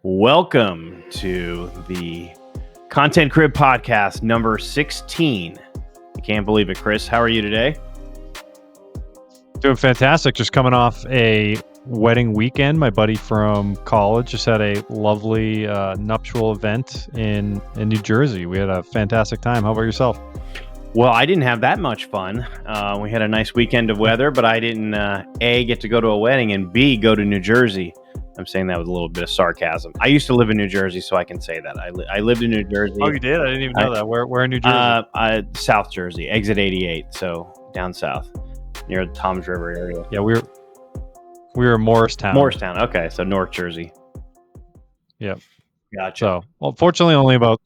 Welcome to the Content Crib podcast number 16. I can't believe it, Chris. How are you today? Doing fantastic. Just coming off a wedding weekend. My buddy from college just had a lovely nuptial event in New Jersey. We had a fantastic time. How about yourself? Well, I didn't have that much fun. We had a nice weekend of weather, but I didn't, A, get to go to a wedding, and B, go to New Jersey. I'm saying that with a little bit of sarcasm. I used to live in New Jersey, so I can say that. I lived in New Jersey. Oh, you did? I didn't even know that. Where in New Jersey? South Jersey, exit 88, so down south, near the Toms River area. Yeah, we were in Morristown. Morristown, okay, so North Jersey. Yep. Gotcha. So, well, fortunately, only about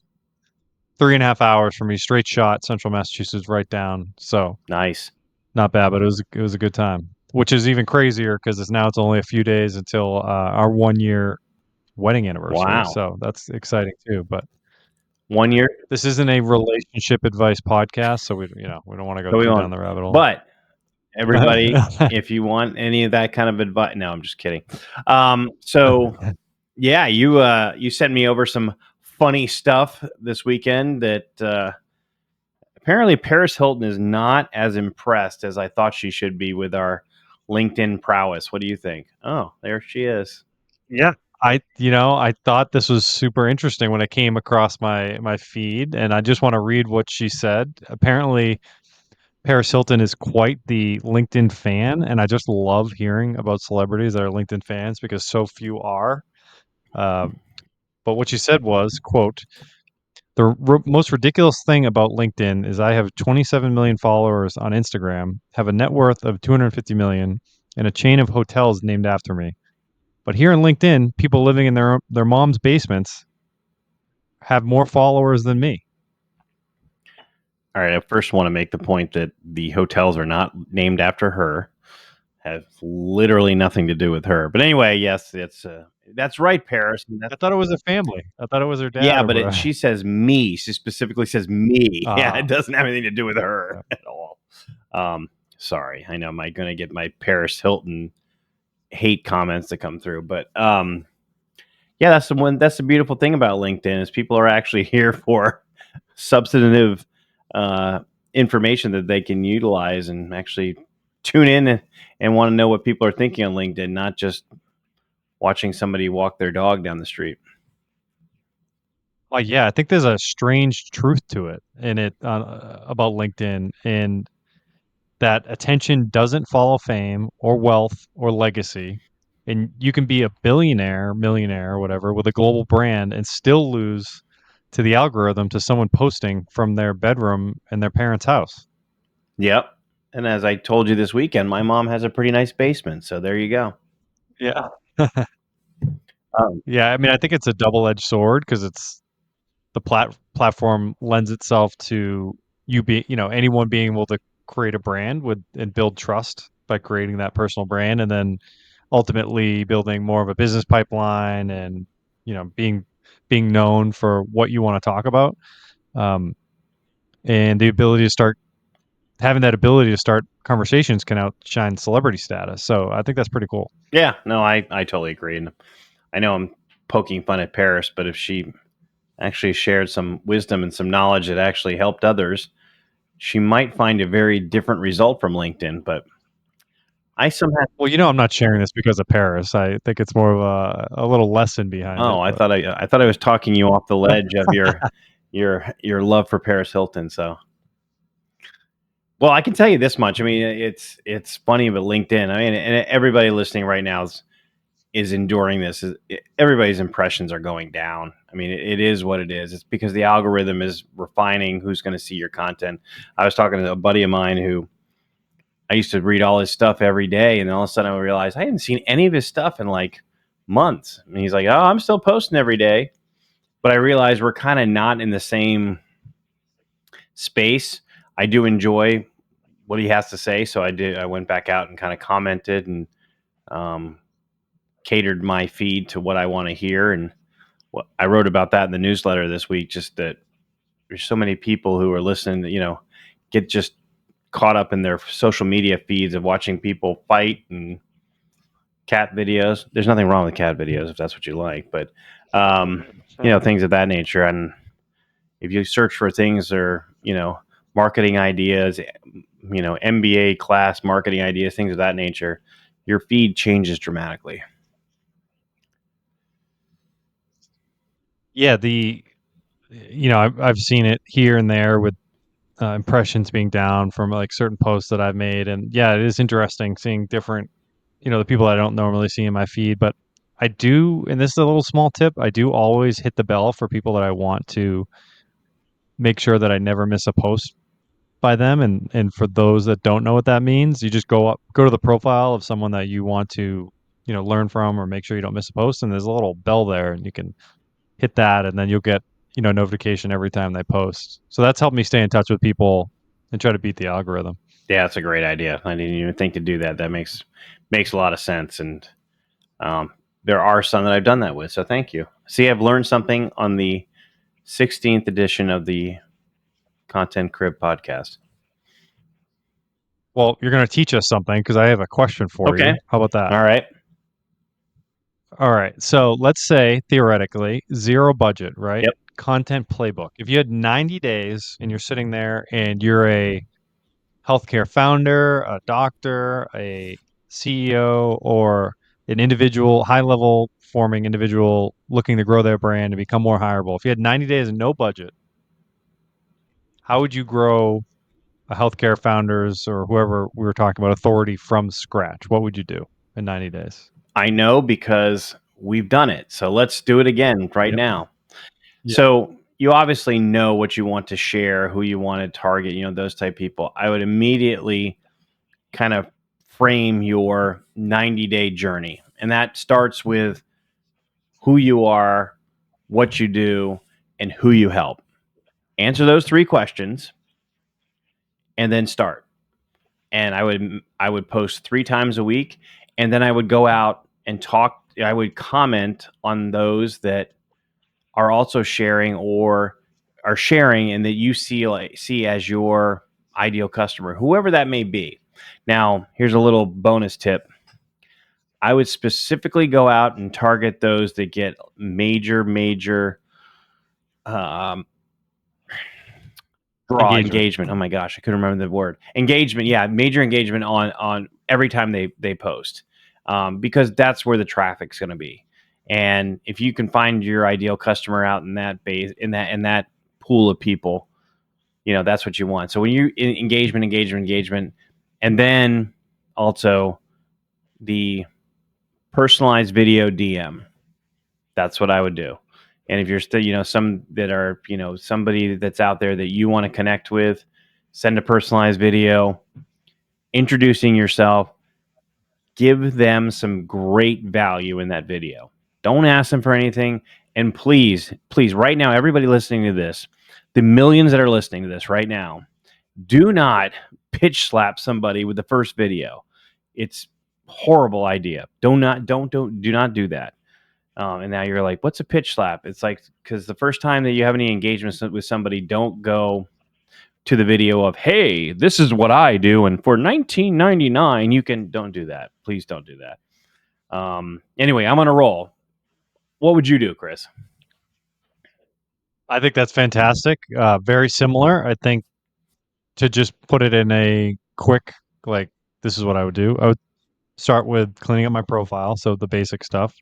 3.5 hours from me. Straight shot, Central Massachusetts, right down. So nice. Not bad, but it was a good time. Which is even crazier because it's only a few days until our 1 year wedding anniversary. Wow. So that's exciting too. But 1 year. This isn't a relationship advice podcast, so we don't want to go down the rabbit hole. But everybody, if you want any of that kind of advice, no, I'm just kidding. So yeah, you sent me over some funny stuff this weekend that apparently Paris Hilton is not as impressed as I thought she should be with our LinkedIn prowess. What do you think? Oh, there she is. Yeah. I thought this was super interesting when it came across my feed, and I just want to read what she said. Apparently, Paris Hilton is quite the LinkedIn fan, and I just love hearing about celebrities that are LinkedIn fans because so few are. But what she said was, quote, "The most ridiculous thing about LinkedIn is I have 27 million followers on Instagram, have a net worth of 250 million, and a chain of hotels named after me. But here in LinkedIn, people living in their mom's basements have more followers than me." All right, I first want to make the point that the hotels are not named after her, have literally nothing to do with her. But anyway, yes, that's right, Paris. I thought it was a family. I thought it was her dad. Yeah, but she says me. She specifically says me. Yeah, it doesn't have anything to do with her at all. Sorry, I know I'm going to get my Paris Hilton hate comments to come through, but yeah, that's the beautiful thing about LinkedIn is people are actually here for substantive information that they can utilize and actually tune in and want to know what people are thinking on LinkedIn, not just watching somebody walk their dog down the street. Well, yeah, I think there's a strange truth to it about LinkedIn, and that attention doesn't follow fame or wealth or legacy. And you can be a billionaire, millionaire, or whatever, with a global brand and still lose to the algorithm to someone posting from their bedroom in their parents' house. Yep. And as I told you this weekend, my mom has a pretty nice basement. So there you go. Yeah. Yeah. I mean, I think it's a double-edged sword because it's the platform lends itself to anyone being able to create a brand and build trust by creating that personal brand, and then ultimately building more of a business pipeline and being known for what you want to talk about, and the ability to start having that ability to start conversations can outshine celebrity status. So I think that's pretty cool. Yeah, no, I totally agree. And I know I'm poking fun at Paris, but if she actually shared some wisdom and some knowledge that actually helped others, she might find a very different result from LinkedIn. But I somehow... Well, I'm not sharing this because of Paris. I think it's more of a little lesson behind it. I thought I was talking you off the ledge of your love for Paris Hilton. So, well, I can tell you this much. I mean, it's funny, but LinkedIn. I mean, and everybody listening right now is enduring this. Everybody's impressions are going down. I mean, it is what it is. It's because the algorithm is refining who's going to see your content. I was talking to a buddy of mine who I used to read all his stuff every day, and all of a sudden I realized I hadn't seen any of his stuff in like months. And he's like, "Oh, I'm still posting every day," but I realized we're kind of not in the same space. I do enjoy what he has to say, so I went back out and kind of commented and catered my feed to what I want to hear. And I wrote about that in the newsletter this week, just that there's so many people who are listening that, get just caught up in their social media feeds of watching people fight and cat videos. There's nothing wrong with cat videos if that's what you like, but um, things of that nature. And if you search for things or marketing ideas, MBA class marketing ideas, things of that nature, your feed changes dramatically. Yeah, I've seen it here and there with impressions being down from like certain posts that I've made, and yeah, it is interesting seeing different, the people I don't normally see in my feed. But I do, and this is a little small tip, I do always hit the bell for people that I want to make sure that I never miss a post by them. And for those that don't know what that means, you just go to the profile of someone that you want to, learn from or make sure you don't miss a post, and there's a little bell there, and you can hit that, and then you'll get notification every time they post. So that's helped me stay in touch with people and try to beat the algorithm. Yeah, that's a great idea. I didn't even think to do that. That makes a lot of sense, and um, there are some that I've done that with. So thank you. See, I've learned something on the 16th edition of the Content Crib podcast. Well, you're going to teach us something because I have a question for Okay. you. How about that? All right. All right. So let's say theoretically, zero budget, right? Yep. Content playbook. If you had 90 days and you're sitting there and you're a healthcare founder, a doctor, a CEO, or an individual, high level forming individual looking to grow their brand and become more hireable. If you had 90 days and no budget, how would you grow a healthcare founders or whoever we were talking about authority from scratch? What would you do in 90 days? I know because we've done it. So let's do it again right Yep. now. Yeah. So you obviously know what you want to share, who you want to target, those type people. I would immediately kind of frame your 90-day journey. And that starts with who you are, what you do, and who you help. Answer those three questions and then start. And I would post 3 times a week, and then I would go out and talk. I would comment on those that are also sharing or are sharing and that you see as your ideal customer, whoever that may be. Now, here's a little bonus tip. I would specifically go out and target those that get major um, draw Engagement. engagement. Oh my gosh, I couldn't remember the word. Engagement, yeah, major engagement on every time they post, because that's where the traffic's going to be. And if you can find your ideal customer out in that base in that pool of people, that's what you want. So when you engagement, and then also the personalized video DM. That's what I would do. And if you're still, some that are, somebody that's out there that you want to connect with, send a personalized video introducing yourself, give them some great value in that video. Don't ask them for anything. And please, please, right now, everybody listening to this, the millions that are listening to this right now, do not pitch slap somebody with the first video. It's a horrible idea. Do not do that. And now you're like, what's a pitch slap? It's like, because the first time that you have any engagement with somebody, don't go to the video of, hey, this is what I do. And for $19.99, don't do that. Please don't do that. Anyway, I'm on a roll. What would you do, Chris? I think that's fantastic. Very similar. I think to just put it in a quick, like, this is what I would do. I would start with cleaning up my profile. So the basic stuff.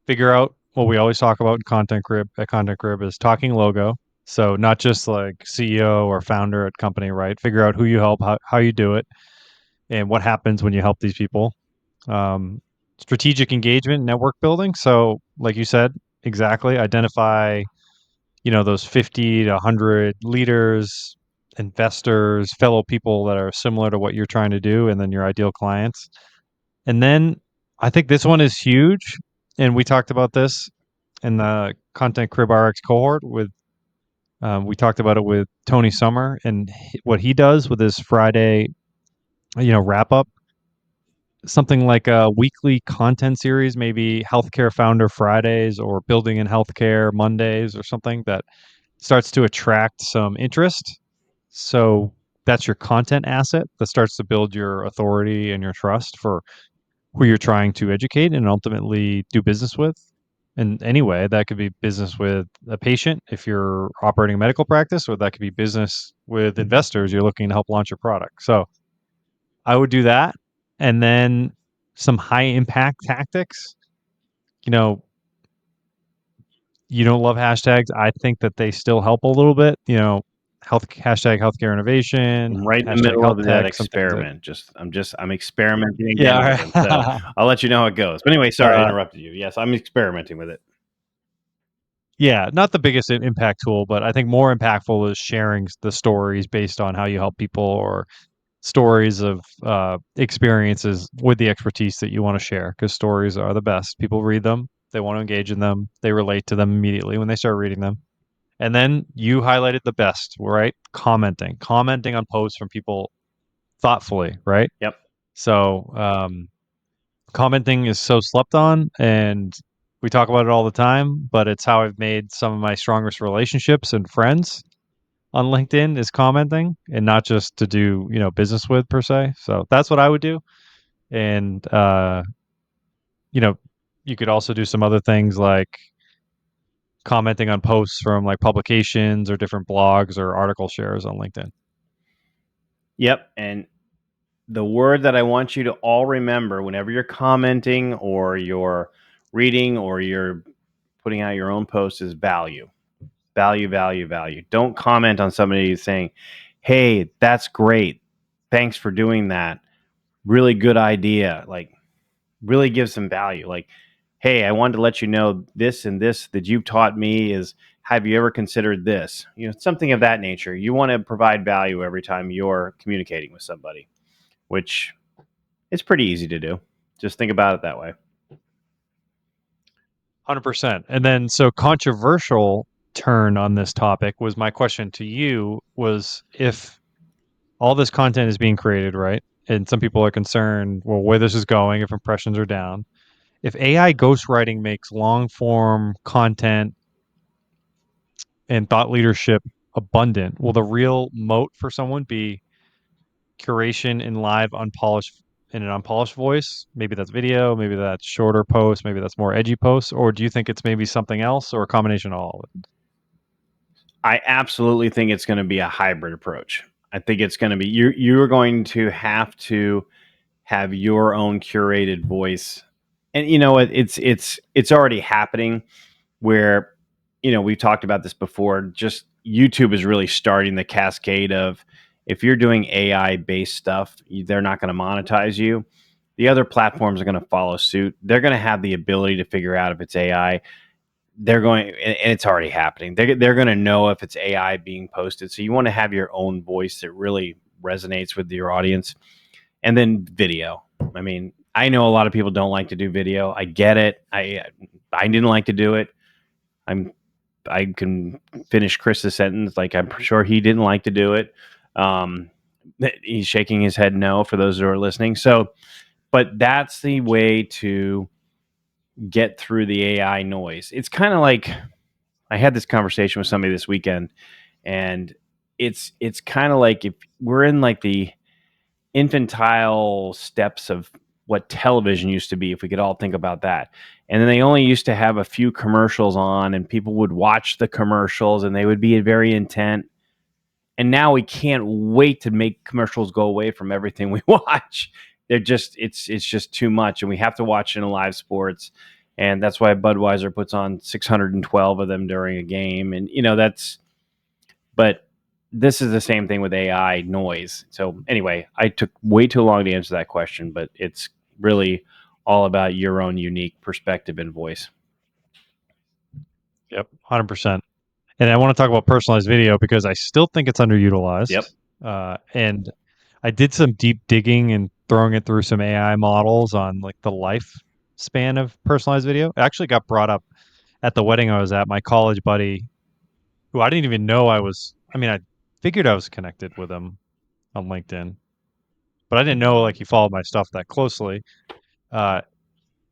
Figure out what we always talk about in Content Crib is talking logo. So not just like CEO or founder at company, right? Figure out who you help, how you do it, and what happens when you help these people. Um, Strategic engagement, network building. So like you said, exactly identify, those 50 to 100 leaders, investors, fellow people that are similar to what you're trying to do, and then your ideal clients. And then I think this one is huge. And we talked about this in the Content Crib RX cohort with, we talked about it with Tony Summer and what he does with his Friday, wrap up, something like a weekly content series, maybe Healthcare Founder Fridays or Building in Healthcare Mondays or something that starts to attract some interest. So that's your content asset that starts to build your authority and your trust for who you're trying to educate and ultimately do business with. And anyway, that could be business with a patient if you're operating a medical practice, or that could be business with investors you're looking to help launch your product. So I would do that. And then some high impact tactics. You know, you don't love hashtags. I think that they still help a little bit. Hashtag healthcare innovation, I'm right in the hashtag middle health of that tech, some things that, experiment. I'm experimenting again with yeah. them. So I'll let you know how it goes. But anyway, sorry I uh, interrupted you. Yes, I'm experimenting with it. yeah, not the biggest impact tool, but I think more impactful is sharing the stories based on how you help people, or stories of experiences with the expertise that you want to share, because stories are the best. People read them, they want to engage in them, they relate to them immediately when they start reading them. And then you highlighted the best, right? Commenting on posts from people thoughtfully, right? Yep. So commenting is so slept on, and we talk about it all the time, but it's how I've made some of my strongest relationships and friends on LinkedIn, is commenting, and not just to do, business with per se. So that's what I would do. And you know, you could also do some other things like commenting on posts from like publications or different blogs or article shares on LinkedIn. Yep. And the word that I want you to all remember whenever you're commenting or you're reading or you're putting out your own post is value. Value, value, value. Don't comment on somebody saying, "Hey, that's great. Thanks for doing that. Really good idea." Like, really give some value. Like, "Hey, I wanted to let you know this and this that you've taught me is, have you ever considered this?" Something of that nature. You want to provide value every time you're communicating with somebody, which is pretty easy to do. Just think about it that way. 100%. And then, so controversial turn on this topic was my question to you, was if all this content is being created, right? And some people are concerned, well, where this is going, if impressions are down. If AI ghostwriting makes long form content and thought leadership abundant, will the real moat for someone be curation in live, unpolished, in an unpolished voice? Maybe that's video, maybe that's shorter posts, maybe that's more edgy posts, or do you think it's maybe something else, or a combination of all of it? I absolutely think it's going to be a hybrid approach. I think it's going to be you're going to have your own curated voice. And it's already happening where we've talked about this before. Just YouTube is really starting the cascade of, if you're doing AI based stuff, they're not going to monetize you. The other platforms are going to follow suit. They're going to have the ability to figure out if it's AI. They're going, and it's already happening. They're going to know if it's AI being posted. So you want to have your own voice that really resonates with your audience. And then video. I mean, I know a lot of people don't like to do video. I get it. I didn't like to do it. I can finish Chris's sentence. Like, I'm sure he didn't like to do it. Um, he's shaking his head no for those who are listening. So, but that's the way to get through the AI noise. It's kind of like, I had this conversation with somebody this weekend, and it's kind of like, if we're in like the infantile steps of what television used to be, if we could all think about that. And then they only used to have a few commercials on, and people would watch the commercials and they would be very intent. And now we can't wait to make commercials go away from everything we watch. It's just too much, and we have to watch it in live sports. And that's why Budweiser puts on 612 of them during a game. And but this is the same thing with AI noise. So anyway, I took way too long to answer that question, but it's really all about your own unique perspective and voice. Yep, 100%. And I want to talk about personalized video because I still think it's Yep. underutilized. And I did some deep digging and throwing it through some AI models on like the lifespan of personalized video. It actually got brought up at the wedding I was at. My college buddy, who I didn't even know I figured I was connected with him on LinkedIn, but I didn't know like he followed my stuff that closely. Uh,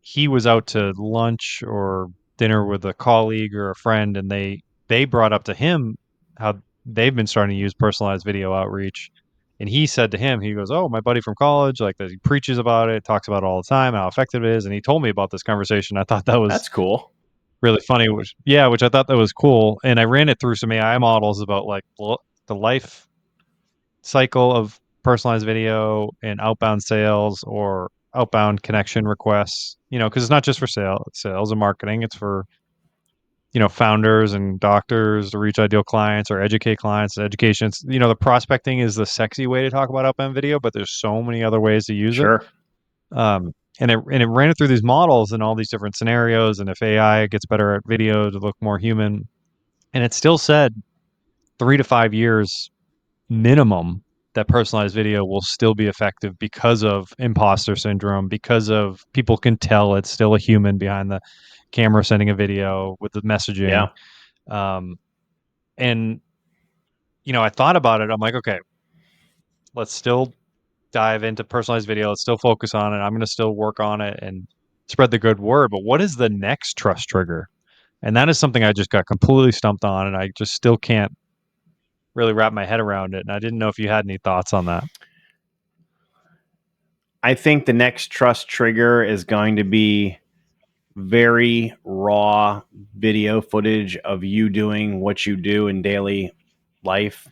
he was out to lunch or dinner with a colleague or a friend, and they brought up to him how they've been starting to use personalized video outreach, And he said to him, he goes, "Oh, my buddy from college, like that, he preaches about it, talks about it all the time, how effective it is." And he told me about this conversation. I thought that was That's cool. really funny. Which I thought that was cool. And I ran it through some AI models about like the life cycle of personalized video and outbound sales or outbound connection requests. Because it's not just for sales and marketing. It's for founders and doctors to reach ideal clients or educate clients. Education, the prospecting is the sexy way to talk about outbound video, but there's so many other ways to use it. Sure. And it ran it through these models and all these different scenarios. And if AI gets better at video to look more human, and it still said 3 to 5 years minimum that personalized video will still be effective because of imposter syndrome, because of people can tell it's still a human behind the camera sending a video with the messaging. Yeah. Um, and I thought about it. I'm like, okay, let's still dive into personalized video. Let's still focus on it. I'm going to still work on it and spread the good word. But what is the next trust trigger? And that is something I just got completely stumped on, and I just still can't really wrap my head around it. And I didn't know if you had any thoughts on that. I think the next trust trigger is going to be very raw video footage of you doing what you do in daily life,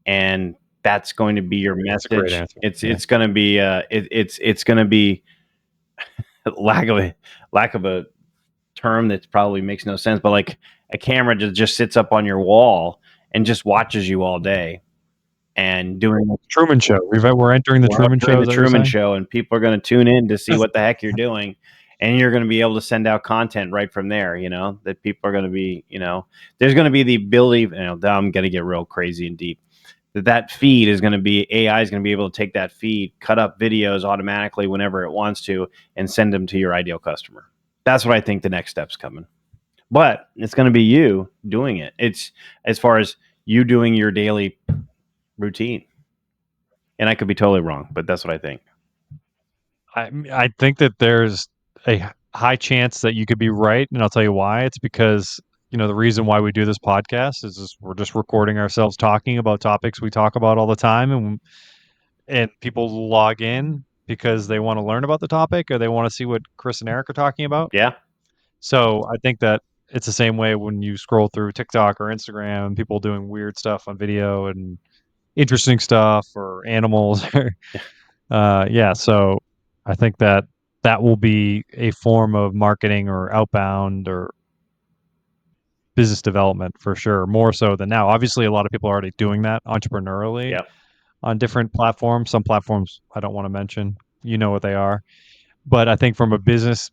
and that's going to be your That's a great message. answer. It's Yeah. it's going to be it's going to be lack of a term that probably makes no sense, but like a camera just sits up on your wall and just watches you all day and doing Truman Show. We're entering the we're Truman entering Show. the Is that what you're Truman saying? Show, and people are going to tune in to see what the heck you're doing, and you're going to be able to send out content right from there. That people are going to be, there's going to be the ability. I'm going to get real crazy and deep. That feed is going to be AI is going to be able to take that feed, cut up videos automatically whenever it wants to, and send them to your ideal customer. That's what I think the next step's coming. But it's going to be you doing it. It's as far as you doing your daily routine. And I could be totally wrong, but that's what I think. I think that there's a high chance that you could be right, and I'll tell you why. It's because the reason why we do this podcast is just, we're just recording ourselves talking about topics we talk about all the time, and people log in because they want to learn about the topic or they want to see what Chris and Eric are talking about. Yeah. So I think that it's the same way when you scroll through TikTok or Instagram and people doing weird stuff on video and interesting stuff or animals. Yeah. So I think that that will be a form of marketing or outbound or business development for sure, more so than now. Obviously, a lot of people are already doing that entrepreneurially Yep. on different platforms. Some platforms I don't want to mention, you know what they are. But I think from a business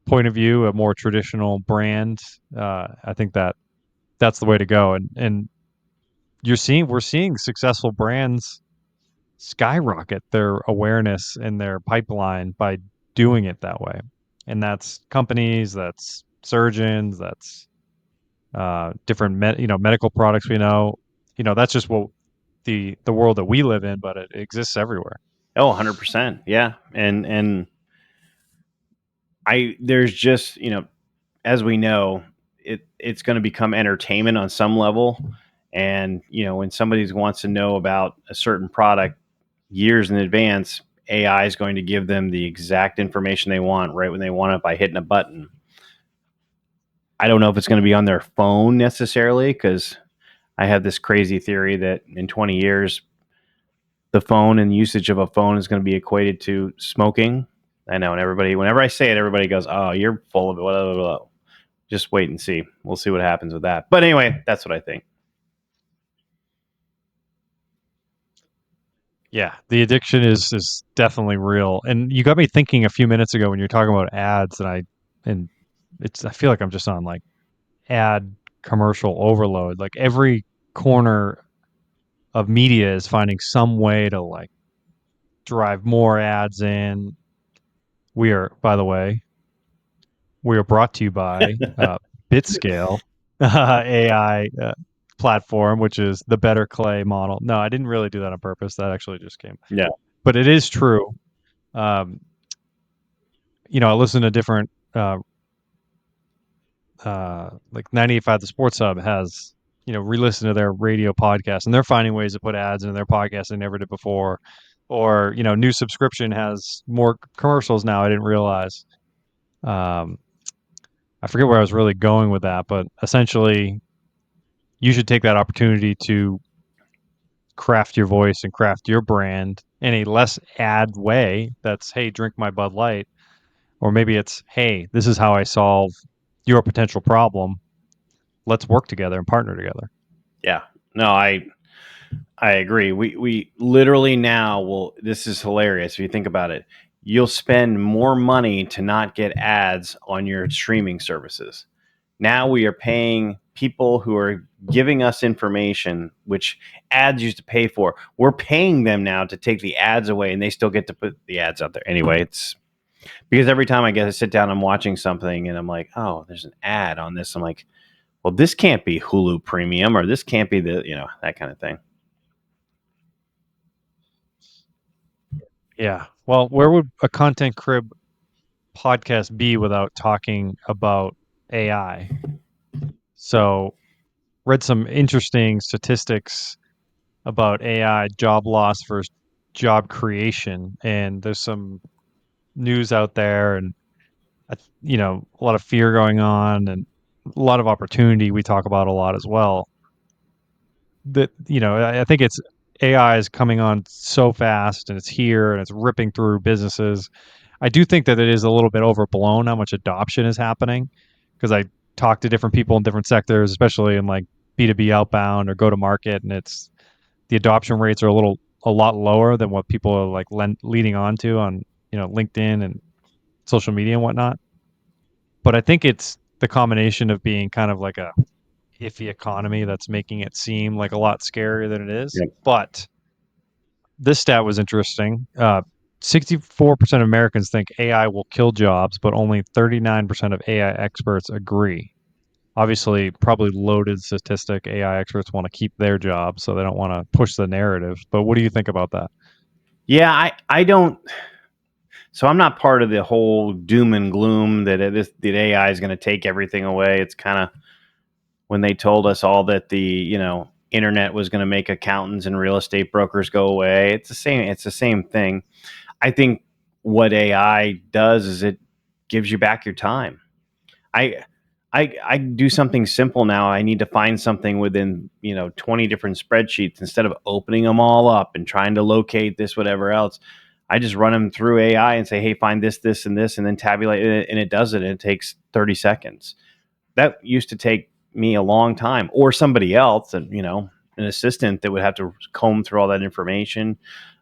point of view, a more traditional brand, I think that that's the way to go. And we're seeing successful brands skyrocket their awareness and their pipeline by doing it that way. And that's companies, that's surgeons, that's different medical products we know. That's just what the world that we live in, but it exists everywhere. Oh, 100%. Yeah. And there's just, as we know, it's going to become entertainment on some level. And, when somebody wants to know about a certain product years in advance, AI is going to give them the exact information they want right when they want it by hitting a button. I don't know if it's going to be on their phone necessarily, because I have this crazy theory that in 20 years, the phone and usage of a phone is going to be equated to smoking. I know, and everybody, whenever I say it, everybody goes, "Oh, you're full of it." Blah, blah, blah. Just wait and see. We'll see what happens with that. But anyway, that's what I think. Yeah, the addiction is definitely real. And you got me thinking a few minutes ago when you're talking about ads, and I feel like I'm just on like ad commercial overload. Like every corner of media is finding some way to like drive more ads in. By the way, we are brought to you by BitScale AI platform, which is the Better Clay model. No, I didn't really do that on purpose. That actually just came. Yeah. But it is true. Um, I listen to different, like 98.5 The Sports Hub has re-listen to their radio podcast, and they're finding ways to put ads in their podcast they never did before. Or, new subscription has more commercials now I didn't realize. Um, I forget where I was really going with that, but essentially, you should take that opportunity to craft your voice and craft your brand in a less ad way. That's, hey, drink my Bud Light. Or maybe it's, hey, this is how I solve your potential problem. Let's work together and partner together. Yeah. No, I agree. We literally now will. This is hilarious if you think about it. You'll spend more money to not get ads on your streaming services. Now we are paying people who are giving us information, which ads used to pay for. We're paying them now to take the ads away, and they still get to put the ads out there. Anyway, it's because every time I get to sit down, I'm watching something, and I'm like, oh, there's an ad on this. I'm like, well, this can't be Hulu Premium, or this can't be that kind of thing. Yeah. Well, where would a Content Crib podcast be without talking about AI? So, read some interesting statistics about AI job loss versus job creation, and there's some news out there, and a lot of fear going on, and a lot of opportunity we talk about a lot as well. That I think it's AI is coming on so fast, and it's here, and it's ripping through businesses. I do think that it is a little bit overblown how much adoption is happening, because I talk to different people in different sectors, especially in like B2B outbound or go to market, and it's the adoption rates are a lot lower than what people are like leading on to on LinkedIn and social media and whatnot. But I think it's the combination of being kind of like a iffy economy that's making it seem like a lot scarier than it is. Yep. But this stat was interesting. 64% of Americans think AI will kill jobs, but only 39% of AI experts agree. Obviously, probably loaded statistic. AI experts want to keep their jobs, so they don't want to push the narrative. But what do you think about that? Yeah, I don't. So I'm not part of the whole doom and gloom that AI is going to take everything away. It's kind of when they told us all that the internet was going to make accountants and real estate brokers go away. It's the same. It's the same thing. I think what AI does is it gives you back your time. I I do something simple now. I need to find something within 20 different spreadsheets instead of opening them all up and trying to locate this whatever else. I just run them through AI and say, hey, find this and this, and then tabulate it, and it does it. And it takes 30 seconds. That used to take me a long time, or somebody else, and an assistant that would have to comb through all that information.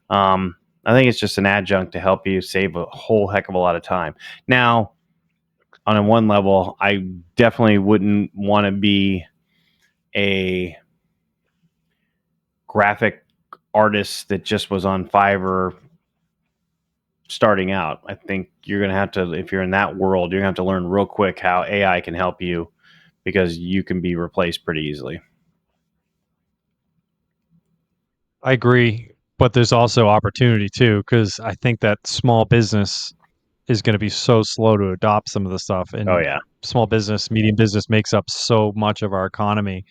I think it's just an adjunct to help you save a whole heck of a lot of time. Now, on a one level, I definitely wouldn't want to be a graphic artist that just was on Fiverr starting out. I think you're going to have to, if you're in that world, you're going to have to learn real quick how AI can help you because you can be replaced pretty easily. I agree, but there's also opportunity too, because I think that small business is going to be so slow to adopt some of the stuff, Oh, and yeah. small business, medium business makes up so much of our economy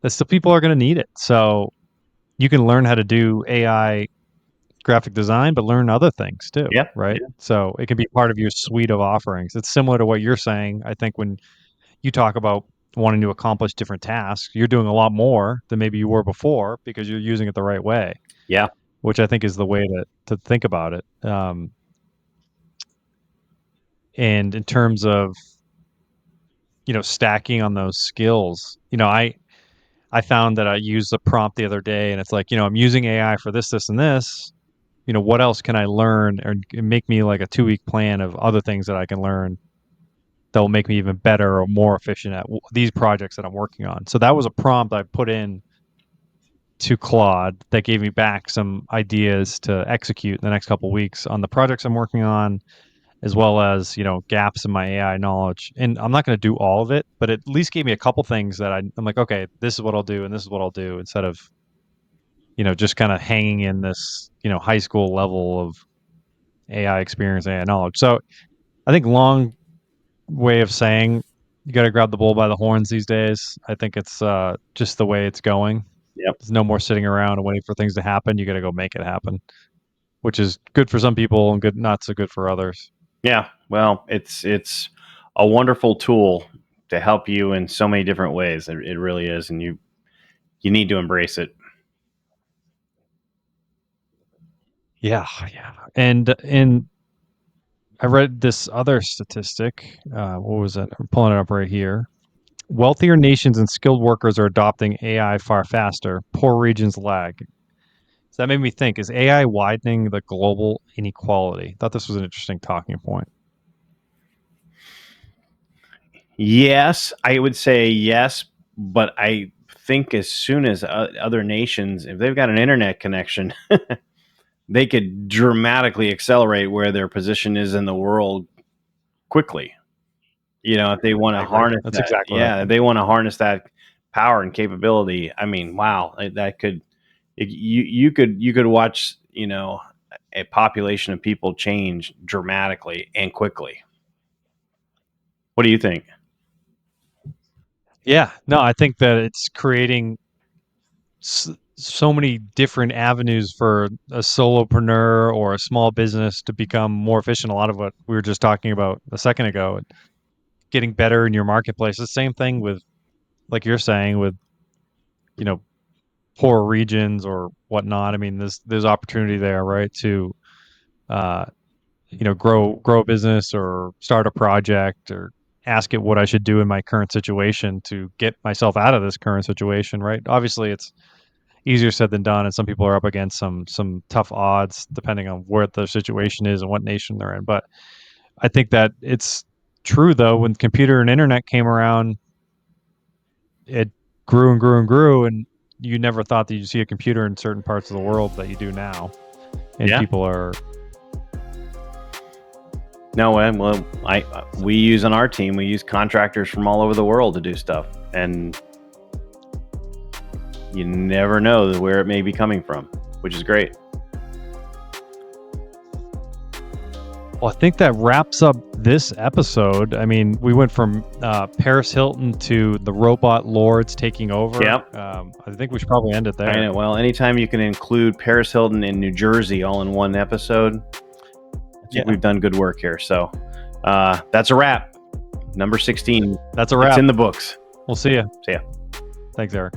that still people are going to need it. So you can learn how to do AI graphic design, but learn other things too, Yeah. right? So it can be part of your suite of offerings. It's similar to what you're saying. I think when you talk about wanting to accomplish different tasks, you're doing a lot more than maybe you were before because you're using it the right way, Yeah. which I think is the way to think about it. And in terms of stacking on those skills, I found that I used the prompt the other day, and it's like, I'm using AI for this, this, and this. What else can I learn, or make me like a 2-week plan of other things that I can learn that will make me even better or more efficient at these projects that I'm working on. So that was a prompt I put in to Claude that gave me back some ideas to execute in the next couple of weeks on the projects I'm working on, as well as gaps in my AI knowledge. And I'm not going to do all of it, but at least gave me a couple things that I'm like, okay, this is what I'll do, and this is what I'll do, instead of just kind of hanging in this high school level of AI experience, AI knowledge. So I think long way of saying You got to grab the bull by the horns these days. I think it's just the way it's going. Yep. There's no more sitting around and waiting for things to happen. You got to go make it happen, which is good for some people and good not so good for others. Yeah. Well, it's a wonderful tool to help you in so many different ways. It really is, and you need to embrace it. Yeah, yeah. And I read this other statistic. What was it? I'm pulling it up right here. Wealthier nations and skilled workers are adopting AI far faster. Poor regions lag. So that made me think: is AI widening the global inequality? I thought this was an interesting talking point. Yes, I would say yes, but I think as soon as other nations, if they've got an internet connection, they could dramatically accelerate where their position is in the world quickly. If they want I to agree. harness That's that, exactly what I yeah, if think. they want to harness that power and capability. I mean, wow, that could you could watch a population of people change dramatically and quickly. What do you think? Yeah, no, I think that it's creating so many different avenues for a solopreneur or a small business to become more efficient. A lot of what we were just talking about a second ago, getting better in your marketplace. The same thing with, like you're saying, with you know poor regions or whatnot. I mean, there's opportunity there, right? To uh, grow a business or start a project or ask it what I should do in my current situation to get myself out of this current situation, right? Obviously, it's easier said than done, and some people are up against some tough odds depending on where their situation is and what nation they're in. But I think that it's true though. When computer and internet came around, it grew and grew and grew, and you never thought that you'd see a computer in certain parts of the world that you do now. And Yeah. people are, No, well, we use on our team. We use contractors from all over the world to do stuff, and you never know where it may be coming from, which is great. well, I think that wraps up this episode. I mean, we went from Paris Hilton to the robot lords taking over. Yep. I think we should probably end it I there. know. Well, anytime you can include Paris Hilton in New Jersey all in one episode, I think we've done good work here. So that's a wrap. Number 16. That's a wrap. It's in the books. We'll see you. See ya. Thanks, Eric.